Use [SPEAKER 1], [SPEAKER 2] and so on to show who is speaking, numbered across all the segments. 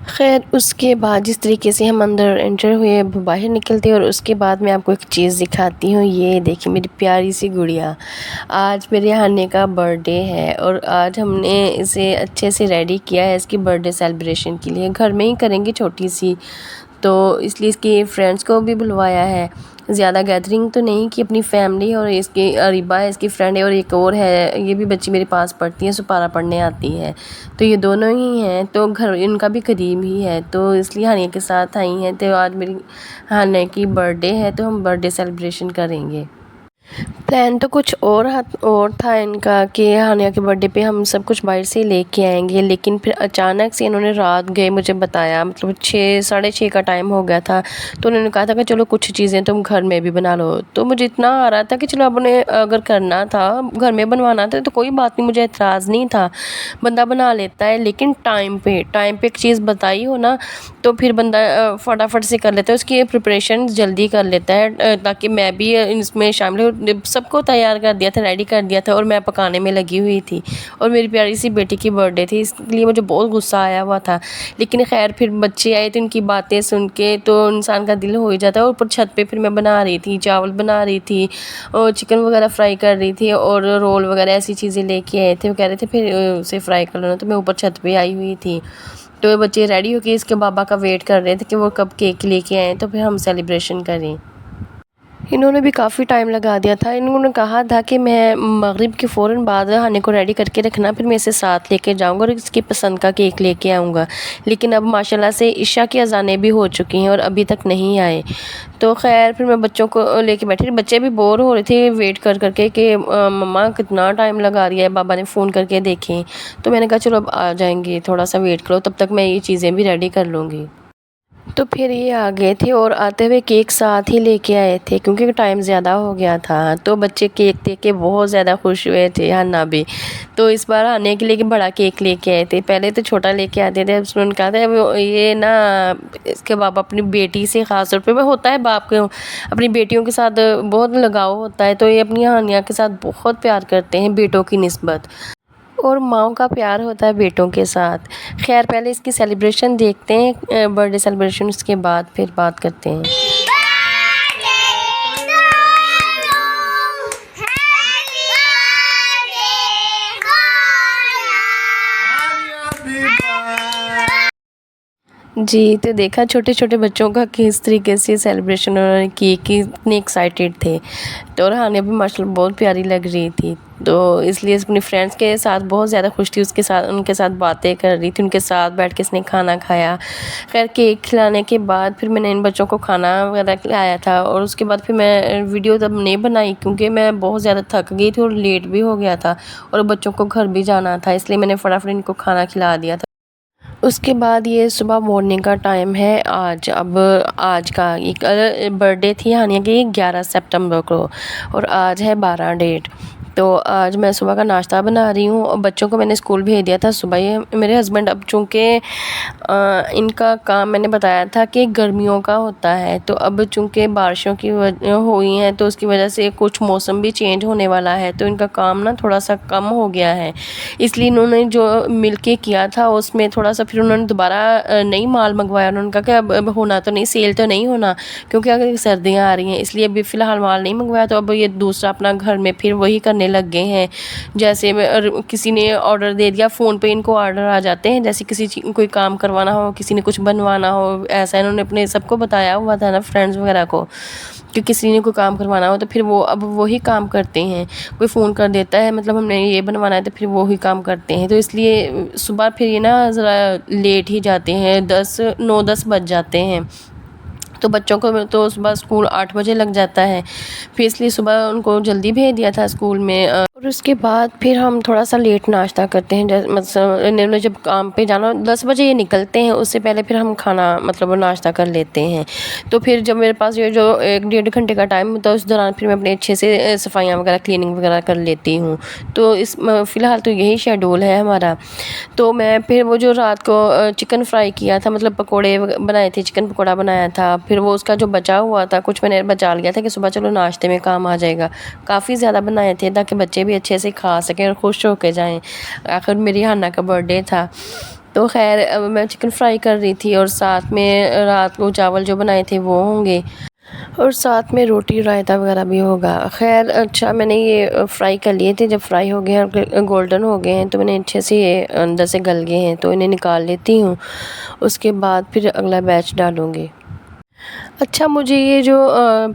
[SPEAKER 1] خیر اس کے بعد جس طریقے سے ہم اندر انٹر ہوئے باہر نکلتے اور اس کے بعد میں آپ کو ایک چیز دکھاتی ہوں. یہ دیکھیں میری پیاری سی گڑیا. آج میرے ہانے کا برتھ ڈے ہے اور آج ہم نے اسے اچھے سے ریڈی کیا ہے اس کی برتھ ڈے سیلیبریشن کے لیے. گھر میں ہی کریں گے چھوٹی سی، تو اس لیے اس کی فرینڈس کو بھی بلوایا ہے. زیادہ گیدرنگ تو نہیں کہ اپنی فیملی اور اس کی اریبہ ہے اس کی فرینڈ ہے اور ایک اور ہے، یہ بھی بچی میرے پاس پڑھتی ہے، سپارہ پڑھنے آتی ہے، تو یہ دونوں ہی ہیں. تو گھر ان کا بھی قریب ہی ہے، تو اس لیے ہانیہ کے ساتھ آئی ہیں. تو آج میری ہانیہ کی برتھ ڈے ہے تو ہم برتھ ڈے سیلیبریشن کریں گے. پلان تو کچھ اور تھا ان کا کہ ہانیہ کے برتھ ڈے پہ ہم سب کچھ باہر سے لے کے آئیں گے، لیکن پھر اچانک سے انہوں نے رات گئے مجھے بتایا، مطلب 6 کا ٹائم ہو گیا تھا، تو انہوں نے کہا تھا کہ چلو کچھ چیزیں تم گھر میں بھی بنا لو. تو مجھے اتنا آ رہا تھا کہ چلو اب انہیں اگر کرنا تھا گھر میں بنوانا تھا تو کوئی بات نہیں، مجھے اعتراض نہیں تھا، بندہ بنا لیتا ہے. لیکن ٹائم پہ ایک چیز بتائی ہو نا تو پھر بندہ فٹافٹ سے کر لیتا ہے، اس کی پریپریشن جلدی کر لیتا ہے. تاکہ میں بھی اس میں شامل ہوں. سب کو تیار کر دیا تھا، ریڈی کر دیا تھا اور میں پکانے میں لگی ہوئی تھی، اور میری پیاری سی بیٹی کی برتھ ڈے تھی، اس لیے مجھے بہت غصہ آیا ہوا تھا. لیکن خیر پھر بچے آئے تو ان کی باتیں سن کے تو انسان کا دل ہو ہی جاتا ہے. اوپر چھت پہ پھر میں بنا رہی تھی، چاول بنا رہی تھی اور چکن وغیرہ فرائی کر رہی تھی اور رول وغیرہ ایسی چیزیں لے کے آئے تھے. وہ کہہ رہے تھے پھر اسے فرائی کر لینا، تو میں اوپر چھت پہ آئی ہوئی تھی. تو بچے ریڈی ہو کے اس کے بابا کا ویٹ کر رہے تھے کہ وہ کب کیک لے کے آئیں تو پھر ہم سیلیبریشن کریں. انہوں نے بھی کافی ٹائم لگا دیا تھا. انہوں نے کہا تھا کہ میں مغرب کے فوراً بعد ہانے کو ریڈی کر کے رکھنا، پھر میں اسے ساتھ لے کے جاؤں گا اور اس کی پسند کا کیک لے کے آؤں گا. لیکن اب ماشاءاللہ سے عشاء کی اذانیں بھی ہو چکی ہیں اور ابھی تک نہیں آئے. تو خیر پھر میں بچوں کو لے کے بیٹھی. بچے بھی بور ہو رہے تھے ویٹ کر کر کے کہ مما کتنا ٹائم لگا رہی ہے، بابا نے فون کر کے دیکھیں. تو میں نے کہا چلو اب آ جائیں گے، تھوڑا سا ویٹ کرو، تب تک میں یہ چیزیں بھی ریڈی کر لوں گی. تو پھر یہ آ گئے تھے اور آتے ہوئے کیک ساتھ ہی لے کے آئے تھے کیونکہ ٹائم زیادہ ہو گیا تھا. تو بچے کیک دیکھ کے بہت زیادہ خوش ہوئے تھے، ہانا بھی. تو اس بار آنے کے لیے کہ بڑا کیک لے کے آئے تھے. پہلے تو چھوٹا لے کے آتے تھے، اب انہوں نے کہا تھا یہ نا اس کے باپ اپنی بیٹی سے خاص طور پہ وہ ہوتا ہے باپ کو اپنی بیٹیوں کے ساتھ بہت لگاؤ ہوتا ہے، تو یہ اپنی ہانیہ کے ساتھ بہت پیار کرتے ہیں بیٹوں کی نسبت، اور ماؤں کا پیار ہوتا ہے بیٹوں کے ساتھ. خیر پہلے اس کی سیلیبریشن دیکھتے ہیں، برتھ ڈے سیلیبریشن، اس کے بعد پھر بات کرتے ہیں. جی تو دیکھا چھوٹے چھوٹے بچوں کا کس طریقے سے سیلیبریشن انہوں نے کی، کتنے ایکسائٹیڈ تھے. تو اور ہانیہ بھی ماشاءاللہ بہت پیاری لگ رہی تھی، تو اس لیے اپنی فرینڈس کے ساتھ بہت زیادہ خوش تھی. ان کے ساتھ باتیں کر رہی تھی، ان کے ساتھ بیٹھ کے اس نے کھانا کھایا. خیر کیک کھلانے کے بعد پھر میں نے ان بچوں کو کھانا وغیرہ کھلایا تھا، اور اس کے بعد پھر میں ویڈیو تب نہیں بنائی کیونکہ میں بہت زیادہ تھک گئی تھی اور لیٹ بھی ہو گیا تھا اور بچوں کو گھر بھی جانا تھا، اس لیے میں نے فٹافٹ ان کو کھانا کھلا دیا تھا. اس کے بعد یہ صبح مارننگ کا ٹائم ہے. آج کا ایک برتھ ڈے تھی ہانیہ کی 11 سپتمبر کو اور آج ہے 12 ڈیٹ. تو آج میں صبح کا ناشتہ بنا رہی ہوں اور بچوں کو میں نے اسکول بھیج دیا تھا صبح ہی. میرے ہسبینڈ اب چونکہ ان کا کام میں نے بتایا تھا کہ گرمیوں کا ہوتا ہے، تو اب چونکہ بارشوں کی ہوئی ہیں تو اس کی وجہ سے کچھ موسم بھی چینج ہونے والا ہے، تو ان کا کام نا تھوڑا سا کم ہو گیا ہے. اس لیے انہوں نے جو مل کے کیا تھا اس میں تھوڑا سا پھر انہوں نے دوبارہ نئی مال منگوایا. انہوں نے کہا کہ اب ہونا تو نہیں، سیل تو نہیں ہونا کیونکہ اگر سردیاں آ رہی ہیں، اس لیے ابھی فی الحال مال نہیں منگوایا. تو اب یہ دوسرا اپنا گھر میں پھر وہی کرنے لگ گئے ہیں. جیسے کسی نے آرڈر دے دیا فون پہ، ان کو آرڈر آ جاتے ہیں، جیسے کوئی کام کروانا ہو، کسی نے کچھ بنوانا ہو، ایسا انہوں نے اپنے سب کو بتایا ہوا تھا نا فرینڈز وغیرہ کو کہ کسی نے کوئی کام کروانا ہو تو پھر وہ اب وہی کام کرتے ہیں. کوئی فون کر دیتا ہے مطلب ہم نے یہ بنوانا ہے تو پھر وہی کام کرتے ہیں. تو اس لیے صبح پھر یہ نا ذرا لیٹ ہی جاتے ہیں، 9-10 بج جاتے ہیں. تو بچوں کو تو صبح اسکول 8 بجے لگ جاتا ہے، پھر اس لیے صبح ان کو جلدی بھیج دیا تھا اسکول میں. اور اس کے بعد پھر ہم تھوڑا سا لیٹ ناشتہ کرتے ہیں، مطلب انہوں نے جب کام پہ جانا 10 بجے یہ نکلتے ہیں، اس سے پہلے پھر ہم کھانا مطلب ناشتہ کر لیتے ہیں. تو پھر جب میرے پاس یہ جو 1-1.5 گھنٹے کا ٹائم ہوتا ہے اس دوران پھر میں اپنے اچھے سے صفائیاں وغیرہ کلیننگ وغیرہ کر لیتی ہوں. تو فی الحال تو یہی شیڈول ہے ہمارا. تو میں پھر وہ جو رات کو چکن فرائی کیا تھا، مطلب پکوڑے بنائے تھے، چکن پکوڑا بنایا تھا، پھر وہ اس کا جو بچا ہوا تھا کچھ میں نے بچا لیا تھا کہ صبح چلو ناشتے میں کام آ جائے گا. کافی زیادہ بنائے تھے تاکہ بچے بھی اچھے سے کھا سکیں اور خوش ہو کے جائیں، آخر میری ہانہ کا برتھ ڈے تھا. تو تو خیر میں چکن فرائی کر رہی تھی اور ساتھ میں رات کو چاول جو بنائے تھے وہ ہوں گے اور ساتھ میں روٹی رائتا وغیرہ بھی ہوگا. خیر اچھا میں نے یہ فرائی کر لیے تھے. جب فرائی ہو گئے ہیں گولڈن ہو گئے ہیں تو میں نے اچھے سے یہ اندر سے گل گئے ہیں تو انہیں نکال لیتی ہوں. اس کے بعد پھر اگلا بیچ ڈالوں گی. اچھا مجھے یہ جو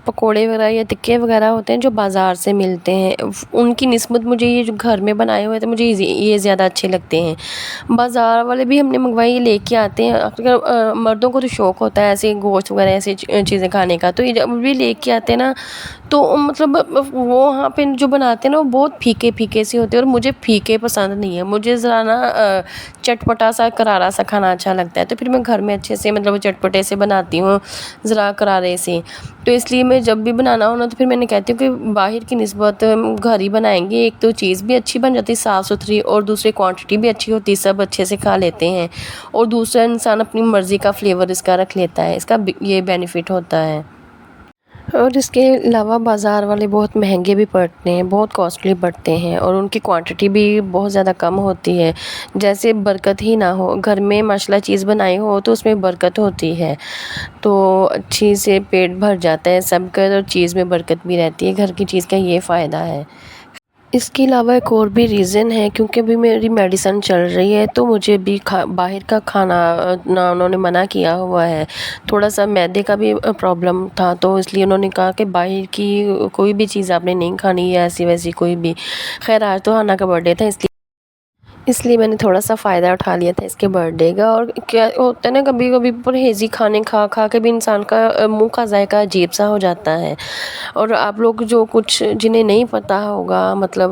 [SPEAKER 1] پکوڑے وغیرہ یا ٹکے وغیرہ ہوتے ہیں جو بازار سے ملتے ہیں ان کی نسبت مجھے یہ جو گھر میں بنائے ہوئے تھے مجھے یہ زیادہ اچھے لگتے ہیں. بازار والے بھی ہم نے منگوائی یہ لے کے آتے ہیں. اگر مردوں کو تو شوق ہوتا ہے ایسے گوشت وغیرہ ایسی چیزیں کھانے کا تو یہ جب بھی لے کے آتے ہیں نا تو مطلب وہ وہاں پہ جو بناتے ہیں نا وہ بہت پھیکے پھیکے سے ہوتے ہیں اور مجھے پھیکے پسند نہیں ہے. مجھے ذرا نا چٹپٹا سا کرارا سا کھانا اچھا لگتا ہے تو پھر میں گھر میں اچھے سے مطلب چٹپٹے سے بناتی ہوں ذرا کرارے سے. تو اس لیے میں جب بھی بنانا ہو نا تو پھر میں نے کہتی ہوں کہ باہر کی نسبت گھر ہی بنائیں گے. ایک تو چیز بھی اچھی بن جاتی صاف ستھری اور دوسری کوانٹٹی بھی اچھی ہوتی سب اچھے سے کھا لیتے ہیں اور دوسرا انسان اپنی مرضی کا فلیور اس کا رکھ لیتا ہے. اس کا یہ بینیفٹ ہوتا ہے. اور اس کے علاوہ بازار والے بہت مہنگے بھی پڑتے ہیں بہت کاسٹلی پڑتے ہیں اور ان کی کوانٹٹی بھی بہت زیادہ کم ہوتی ہے. جیسے برکت ہی نہ ہو. گھر میں ماشاء اللہ چیز بنائی ہو تو اس میں برکت ہوتی ہے تو اچھی سے پیٹ بھر جاتا ہے سب کا اور چیز میں برکت بھی رہتی ہے. گھر کی چیز کا یہ فائدہ ہے. اس کے علاوہ ایک اور بھی ریزن ہے کیونکہ ابھی میری میڈیسن چل رہی ہے تو مجھے بھی باہر کا کھانا نہ انہوں نے منع کیا ہوا ہے. تھوڑا سا معدے کا بھی پرابلم تھا تو اس لیے انہوں نے کہا کہ باہر کی کوئی بھی چیز آپ نے نہیں کھانی ہے ایسی ویسی کوئی بھی. خیر آج تو ہانا کا برتھ ڈے تھا اس لیے میں نے تھوڑا سا فائدہ اٹھا لیا تھا اس کے برتھ ڈے کا. اور کیا ہوتا ہے نا کبھی کبھی پرہیزی کھانے کھا کھا کے بھی انسان کا منہ کا ذائقہ عجیب سا ہو جاتا ہے. اور آپ لوگ جو کچھ جنہیں نہیں پتہ ہوگا مطلب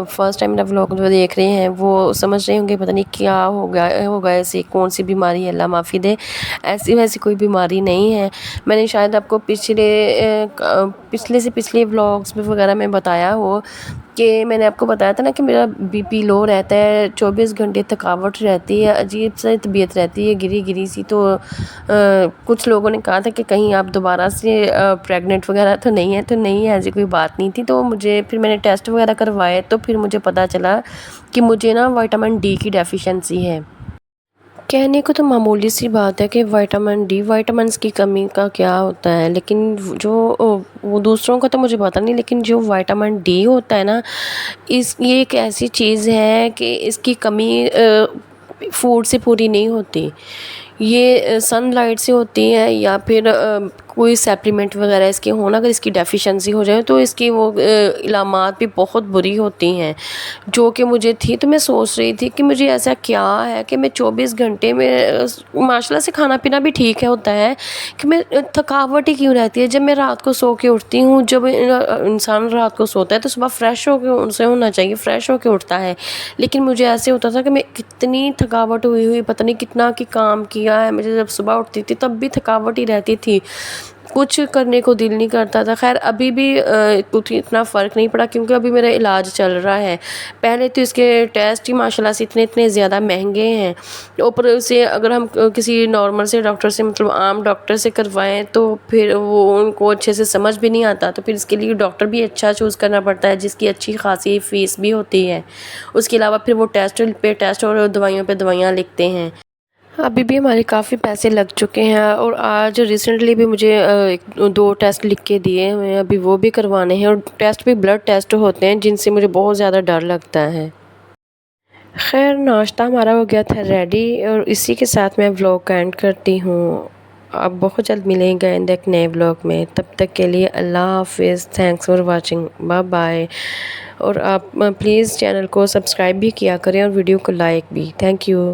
[SPEAKER 1] فرسٹ ٹائم میرا ولاگ جو دیکھ رہے ہیں وہ سمجھ رہے ہوں گے پتہ نہیں کیا ہوگا ایسی کون سی بیماری ہے اللہ معافی دے. ایسی ویسی کوئی بیماری نہیں ہے. میں نے شاید آپ کو پچھلے سے پچھلے ولاگس میں وغیرہ میں بتایا ہو کہ میں نے آپ کو بتایا تھا نا کہ میرا بی پی لو رہتا ہے 24 گھنٹے تھکاوٹ رہتی ہے عجیب سی طبیعت رہتی ہے گری گری سی. تو کچھ لوگوں نے کہا تھا کہ کہیں آپ دوبارہ سے پریگننٹ وغیرہ تو نہیں ہے تو نہیں ایسی کوئی بات نہیں تھی. تو مجھے پھر میں نے ٹیسٹ وغیرہ کروائے تو پھر مجھے پتہ چلا کہ مجھے نا وٹامن ڈی کی ڈیفیشنسی ہے. کہنے کو تو معمولی سی بات ہے کہ وائٹامنس کی کمی کا کیا ہوتا ہے لیکن جو وہ دوسروں کا تو مجھے پتہ نہیں لیکن جو وائٹامن ڈی ہوتا ہے نا یہ ایک ایسی چیز ہے کہ اس کی کمی فوڈ سے پوری نہیں ہوتی. یہ سن لائٹ سے ہوتی ہے یا پھر کوئی سپلیمنٹ وغیرہ اس کے ہونا اگر اس کی ڈیفیشنسی ہو جائے تو اس کی وہ علامات بھی بہت بری ہوتی ہیں جو کہ مجھے تھی. تو میں سوچ رہی تھی کہ مجھے ایسا کیا ہے کہ میں 24 گھنٹے میں ماشاء اللہ سے کھانا پینا بھی ٹھیک ہے ہوتا ہے کہ میں تھکاوٹ ہی کیوں رہتی ہے. جب میں رات کو سو کے اٹھتی ہوں جب انسان رات کو سوتا ہے تو صبح فریش ہو کے ان سے ہونا چاہیے فریش ہو کے اٹھتا ہے لیکن مجھے ایسے ہوتا تھا کہ میں کتنی تھکاوٹ ہوئی پتہ نہیں کتنا کہ کام کیا ہے. مجھے جب صبح اٹھتی تھی تب بھی تھکاوٹ ہی رہتی تھی کچھ کرنے کو دل نہیں کرتا تھا. خیر ابھی بھی کچھ اتنا فرق نہیں پڑا کیونکہ ابھی میرا علاج چل رہا ہے. پہلے تو اس کے ٹیسٹ ہی ماشاء اللہ سے اتنے زیادہ مہنگے ہیں. اوپر سے اگر ہم کسی نارمل سے ڈاکٹر سے مطلب عام ڈاکٹر سے کروائیں تو پھر وہ ان کو اچھے سے سمجھ بھی نہیں آتا تو پھر اس کے لیے ڈاکٹر بھی اچھا چوز کرنا پڑتا ہے جس کی اچھی خاصی فیس بھی ہوتی ہے. اس کے علاوہ پھر وہ ٹیسٹ پہ ٹیسٹ اور دوائیوں پہ دوائیاں لکھتے ہیں. ابھی بھی ہمارے کافی پیسے لگ چکے ہیں اور آج ریسنٹلی بھی مجھے 2 ٹیسٹ لکھ کے دیے ہوئے ہیں ابھی وہ بھی کروانے ہیں اور ٹیسٹ بھی بلڈ ٹیسٹ ہوتے ہیں جن سے مجھے بہت زیادہ ڈر لگتا ہے. خیر ناشتہ ہمارا ہو گیا تھا ریڈی اور اسی کے ساتھ میں ولاگ کا اینڈ کرتی ہوں. آپ بہت جلد ملیں گے ایک نئے ولاگ میں. تب تک کے لیے اللہ حافظ. Thanks for watching. Bye bye. اور آپ پلیز چینل کو سبسکرائب بھی کیا کریں اور ویڈیو کو لائک بھی. Thank you.